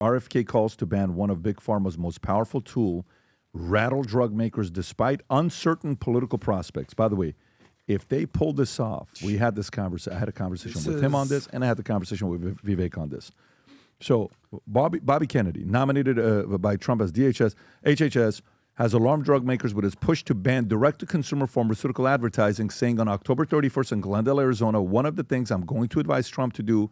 RFK calls to ban one of Big Pharma's most powerful tool, rattle drug makers, despite uncertain political prospects. By the way, if they pull this off, we had this conversation. I had a conversation with him on this, and I had the conversation with Vivek on this. So Bobby Kennedy, nominated by Trump as HHS, has alarmed drug makers with his push to ban direct-to-consumer pharmaceutical advertising, saying on October 31st in Glendale, Arizona, one of the things I'm going to advise Trump to do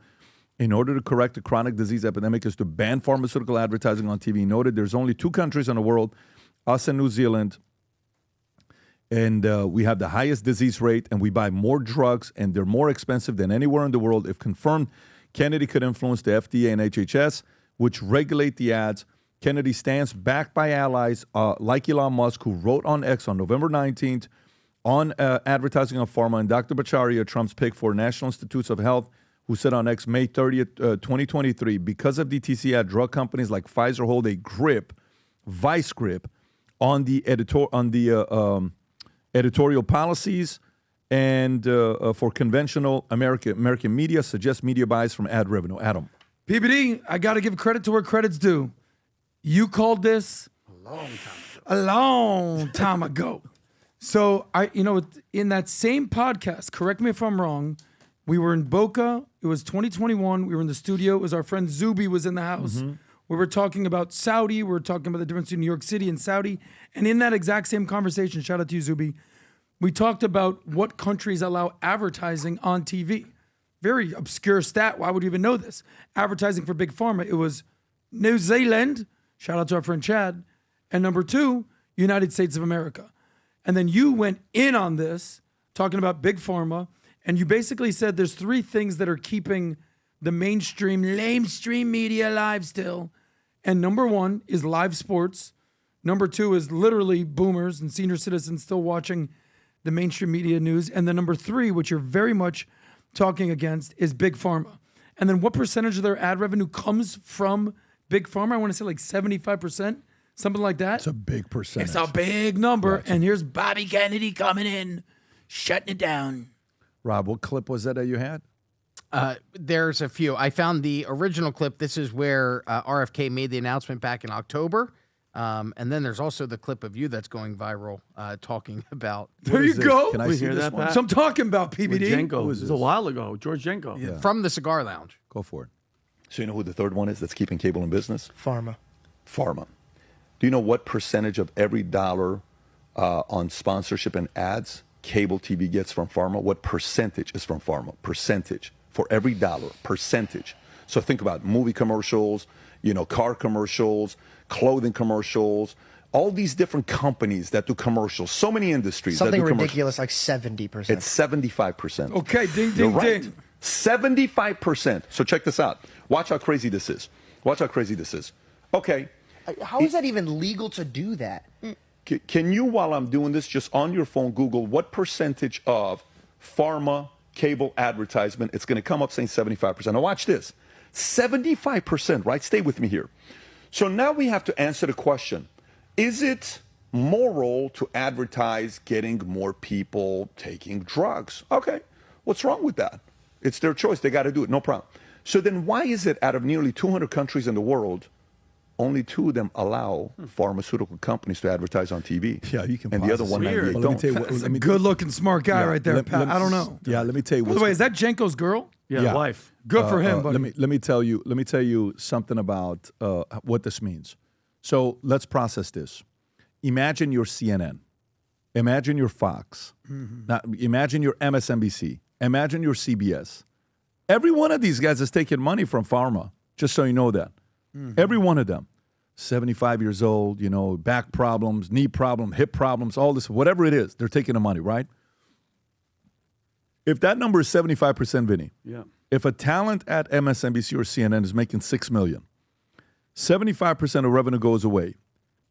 in order to correct the chronic disease epidemic is to ban pharmaceutical advertising on TV. He noted there's only 2 countries in the world, us and New Zealand, and we have the highest disease rate, and we buy more drugs, and they're more expensive than anywhere in the world. If confirmed, Kennedy could influence the FDA and HHS, which regulate the ads. Kennedy stands backed by allies like Elon Musk, who wrote on X on November 19th on advertising on pharma, and Dr. Baccaria, Trump's pick for National Institutes of Health, who said on X May 30th, 2023, because of DTC ad, drug companies like Pfizer hold a vice grip on the editorial policies and for conventional American media, suggest media buys from ad revenue. Adam. PBD, I got to give credit to where credit's due. You called this a long time ago. So in that same podcast, correct me if I'm wrong, we were in Boca. It was 2021. We were in the studio. It was our friend Zuby was in the house. Mm-hmm. We were talking about Saudi. We were talking about the difference between New York City and Saudi. And in that exact same conversation, shout out to you, Zuby, we talked about what countries allow advertising on TV. Very obscure stat. Why would you even know this? Advertising for Big Pharma. It was New Zealand. Shout out to our friend Chad. And number 2, United States of America. And then you went in on this, talking about Big Pharma, and you basically said there's 3 things that are keeping the mainstream media alive still. And number 1 is live sports. Number 2 is literally boomers and senior citizens still watching the mainstream media news. And then number 3, which you're very much talking against, is Big Pharma. And then what percentage of their ad revenue comes from Big Pharma? I want to say like 75%, something like that. It's a big percentage. It's a big number. Yeah, and here's Bobby Kennedy coming in, shutting it down. Rob, what clip was that you had? There's a few. I found the original clip. This is where RFK made the announcement back in October. And then there's also the clip of you that's going viral talking about. There you go. Can I see hear this that, one? Pat? So I'm talking about PBD. Jenko. It was a while ago. George Jenko. Yeah. From the Cigar Lounge. Go for it. So you know who the third one is that's keeping cable in business? Pharma. Pharma. Do you know what percentage of every dollar on sponsorship and ads cable TV gets from pharma? What percentage is from pharma? Percentage. For every dollar. Percentage. So think about movie commercials, car commercials, clothing commercials, all these different companies that do commercials. So many industries Something that do ridiculous, like 70%. It's 75%. Okay, ding, You're ding, right. ding. 75%. So check this out. Watch how crazy this is. Okay. How is that even legal to do that? Can you, while I'm doing this, just on your phone, Google what percentage of pharma cable advertisement? It's going to come up saying 75%. Now watch this. 75%, right? Stay with me here. So now we have to answer the question, is it moral to advertise getting more people taking drugs? Okay, what's wrong with that? It's their choice. They got to do it. No problem. So then why is it out of nearly 200 countries in the world, only 2 of them allow pharmaceutical companies to advertise on TV? Yeah, you can. And the other 198 Well, don't. let me tell you what, That's a good-looking, smart guy right there, Pat. I don't know. Yeah, let me tell you. By the way, is that Jenko's girl? Yeah, wife. Good for him, buddy. Let me tell you something about what this means. So let's process this. Imagine you're CNN. Imagine you're Fox. Mm-hmm. Now, imagine you're MSNBC. Imagine you're CBS. Every one of these guys is taking money from pharma, just so you know that. Mm-hmm. Every one of them. 75 years old, back problems, knee problem, hip problems, all this, whatever it is, they're taking the money, right? If that number is 75%, Vinny, Yeah. if a talent at MSNBC or CNN is making $6 million, 75% of revenue goes away.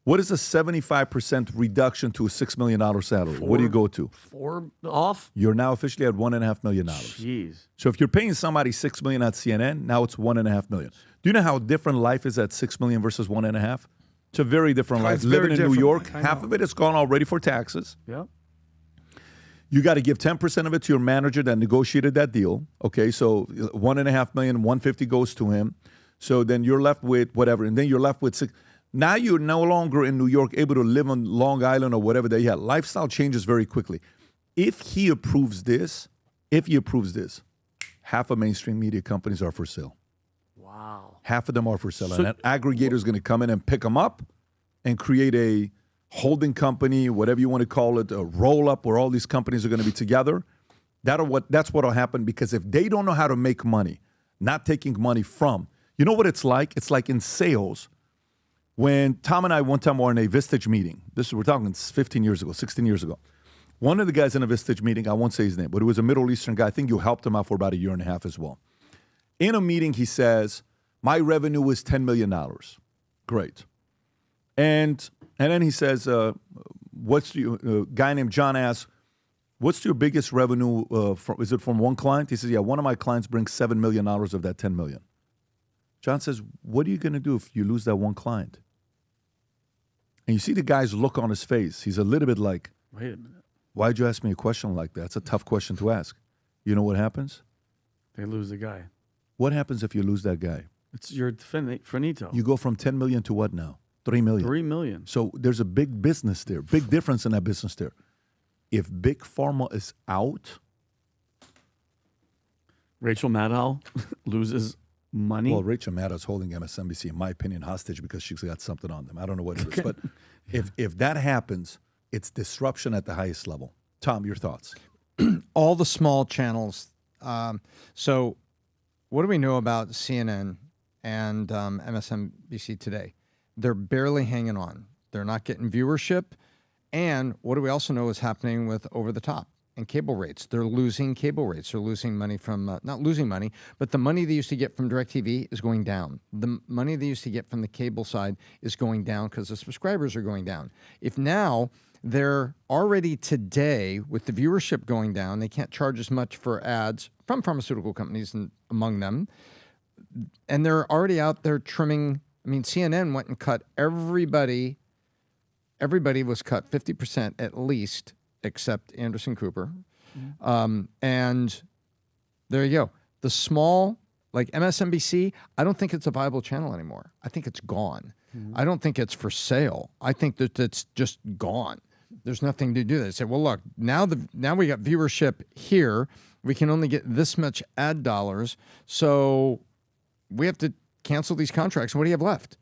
What is a 75% reduction to a $6 million salary? What do you go to? 4 off? You're now officially at $1.5 million. Jeez. So if you're paying somebody $6 million at CNN, now it's $1.5 million. Do you know how different life is at $6 million versus $1.5? It's a very different life. It's very Living in New different, York, I half know. of it is gone already for taxes. Yeah. You got to give 10% of it to your manager that negotiated that deal. Okay, so $1.5 million, $150 goes to him. So then you're left with whatever, and then you're left with six. Now you're no longer in New York able to live on Long Island or whatever they had. Lifestyle changes very quickly. If he approves this, half of mainstream media companies are for sale. Wow. Half of them are for sale. And an aggregator is going to come in and pick them up and create a holding company, whatever you want to call it, a roll-up where all these companies are going to be together. That's what will happen, because if they don't know how to make money, not taking money from, you know what it's like? It's like in sales. When Tom and I one time were in a Vistage meeting, we're talking 15 years ago, 16 years ago. One of the guys in a Vistage meeting, I won't say his name, but it was a Middle Eastern guy. I think you helped him out for about 1.5 years as well. In a meeting, he says, my revenue is $10 million. Great. And then he says, guy named John asks, what's your biggest revenue? Is it from one client? He says, yeah, one of my clients brings $7 million of that $10 million. John says, what are you going to do if you lose that one client? And you see the guy's look on his face. He's a little bit like, Wait a minute. why'd you ask me a question like that? It's a tough question to ask. You know what happens? They lose the guy. What happens if you lose that guy? It's your finito. You go from 10 million to what now? 3 million. 3 million. So there's a big business there, big difference in that business there. If Big Pharma is out, Rachel Maddow loses money. well, Rachel Maddow's holding MSNBC, in my opinion, hostage because she's got something on them. I don't know what it is. But if that happens, it's disruption at the highest level. Tom, your thoughts? All the small channels. So what do we know about CNN and MSNBC today? They're barely hanging on. They're not getting viewership. And what do we also know is happening with over-the-top and cable rates? They're losing cable rates. They're losing money from, not losing money, but the money they used to get from DirecTV is going down. The money they used to get from the cable side is going down because the subscribers are going down. If now they're already today, with the viewership going down, they can't charge as much for ads from pharmaceutical companies and among them, and they're already out there trimming. I mean, CNN went and cut everybody was cut 50% at least, except Anderson Cooper. And there you go. The small, like MSNBC, I don't think it's a viable channel anymore. I think it's gone. I don't think it's for sale. I think that it's just gone. There's nothing to do. They say, well, look, now we got viewership here. We can only get this much ad dollars. So we have to cancel these contracts. What do you have left?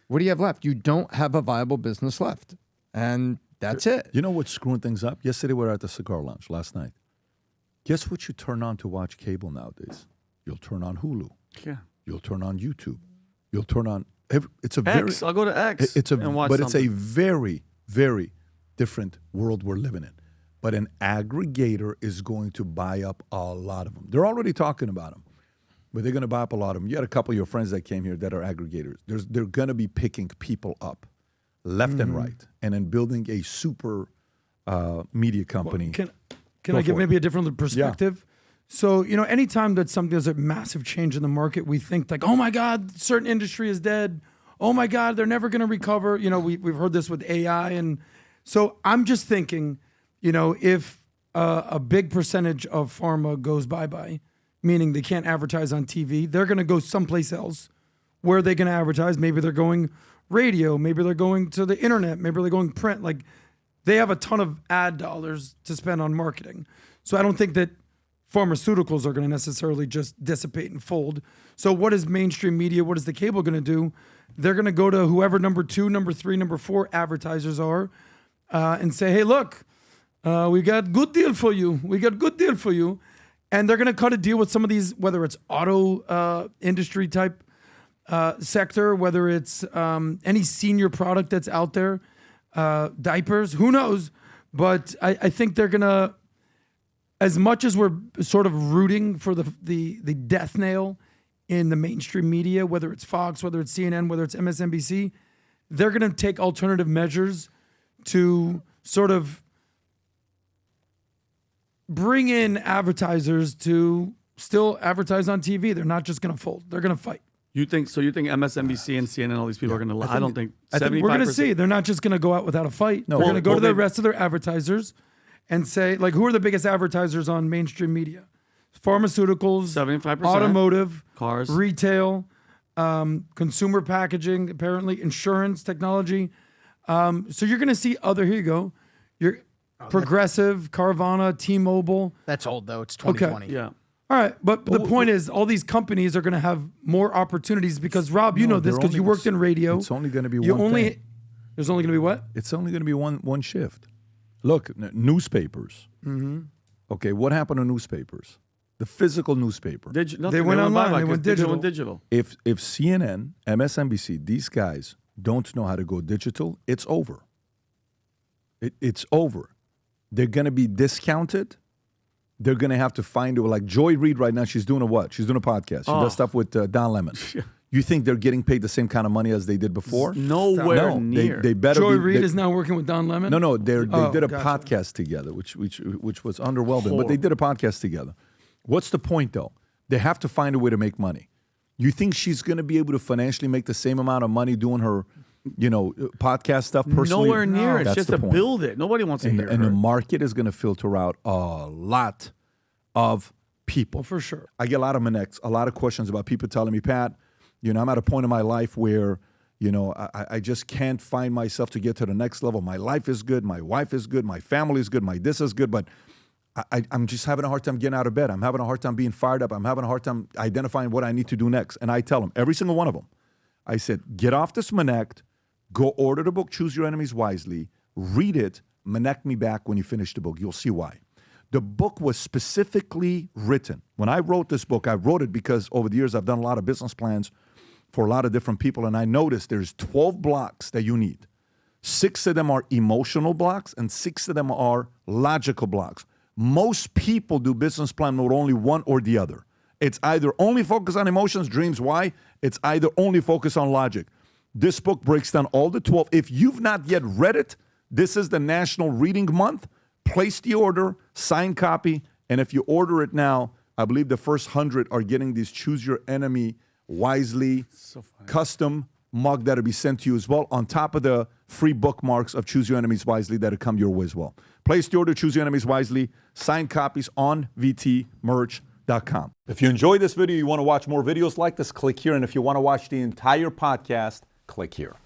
What do you have left? You don't have a viable business left. And that's it. You know what's screwing things up? Yesterday we were at the cigar lounge last night. Guess what you turn on to watch cable nowadays? You'll turn on Hulu. Yeah. You'll turn on YouTube. You'll turn on it's a X. very I'll go to X. And watch it's a something. very, very different world we're living in. But an aggregator is going to buy up a lot of them. They're already talking about them, but they're going to buy up a lot of them. You had a couple of your friends that came here that are aggregators. They're going to be picking people up left and right, and then building a super media company. Can I give maybe a different perspective? So, anytime that there's a massive change in the market, we think like, oh my God, certain industry is dead. Oh my God, they're never going to recover. We've heard this with AI. And so I'm just thinking, if a big percentage of pharma goes bye-bye, meaning they can't advertise on TV, they're going to go someplace else. Where are they going to advertise? Maybe they're going radio. Maybe they're going to the internet. Maybe they're going print. Like, they have a ton of ad dollars to spend on marketing. So I don't think that pharmaceuticals are going to necessarily just dissipate and fold. So what is mainstream media? What is the cable going to do? They're going to go to whoever number 2, number 3, number 4 advertisers are and say, hey, look, we got good deal for you. We got good deal for you. And they're going to cut a deal with some of these, whether it's auto industry type sector, whether it's any senior product that's out there, diapers, who knows? But I think they're going to, as much as we're sort of rooting for the death nail in the mainstream media, whether it's Fox, whether it's CNN, whether it's MSNBC, they're going to take alternative measures to sort of bring in advertisers to still advertise on TV. They're not just going to fold. They're going to fight. You think MSNBC and CNN, all these people are going to? I don't think. I think we're going to see. They're not just going to go out without a fight. No, they're going to go to the rest of their advertisers and say, like, who are the biggest advertisers on mainstream media? Pharmaceuticals, 75%, automotive, cars, retail, consumer packaging, apparently, insurance technology. So you're going to see other, here you go, Progressive, Carvana, T-Mobile. That's old though. It's 2020. Yeah. All right, but the point is, all these companies are going to have more opportunities because, Rob, you know this because you worked in radio. It's only going to be one thing. There's only going to be what? It's only going to be one shift. Look, newspapers. Mm-hmm. Okay, what happened to newspapers? The physical newspaper. They went online. They went digital. If CNN, MSNBC, these guys don't know how to go digital, it's over. It's over. They're going to be discounted. They're going to have to find it. Like Joy Reid right now, she's doing a what? She's doing a podcast. She does stuff with Don Lemon. You think they're getting paid the same kind of money as they did before? Nowhere near. They better Joy be. Reid is now working with Don Lemon? No, they did a gotcha. podcast together, which was underwhelming. But they did a podcast together. What's the point, though? They have to find a way to make money. You think she's going to be able to financially make the same amount of money doing her, podcast stuff personally? Nowhere near. It's That's just the to point. build it. Nobody wants to hear And her. the market is going to filter out a lot of people. Well, for sure. I get a lot of connects, a lot of questions about people telling me, Pat, I'm at a point in my life where, I just can't find myself to get to the next level. My life is good. My wife is good. My family is good. My this is good. But I'm just having a hard time getting out of bed. I'm having a hard time being fired up. I'm having a hard time identifying what I need to do next. And I tell them, every single one of them, I said, get off this Manect, go order the book, Choose Your Enemies Wisely, read it, Manect me back when you finish the book. You'll see why. The book was specifically written. When I wrote this book, I wrote it because over the years I've done a lot of business plans for a lot of different people, and I noticed there's 12 blocks that you need. 6 of them are emotional blocks, and 6 of them are logical blocks. Most people do business plan with only one or the other. It's either only focus on emotions, dreams, why? It's either only focus on logic. This book breaks down all the 12. If you've not yet read it, this is the National Reading Month. Place the order, sign copy, and if you order it now, I believe the first 100 are getting these Choose Your Enemy Wisely custom mug that'll be sent to you as well, on top of the free bookmarks of Choose Your Enemies Wisely that'll come your way as well. Place the order, Choose Your Enemies Wisely, signed copies on vtmerch.com. If you enjoyed this video, you want to watch more videos like this, click here. And if you want to watch the entire podcast, click here.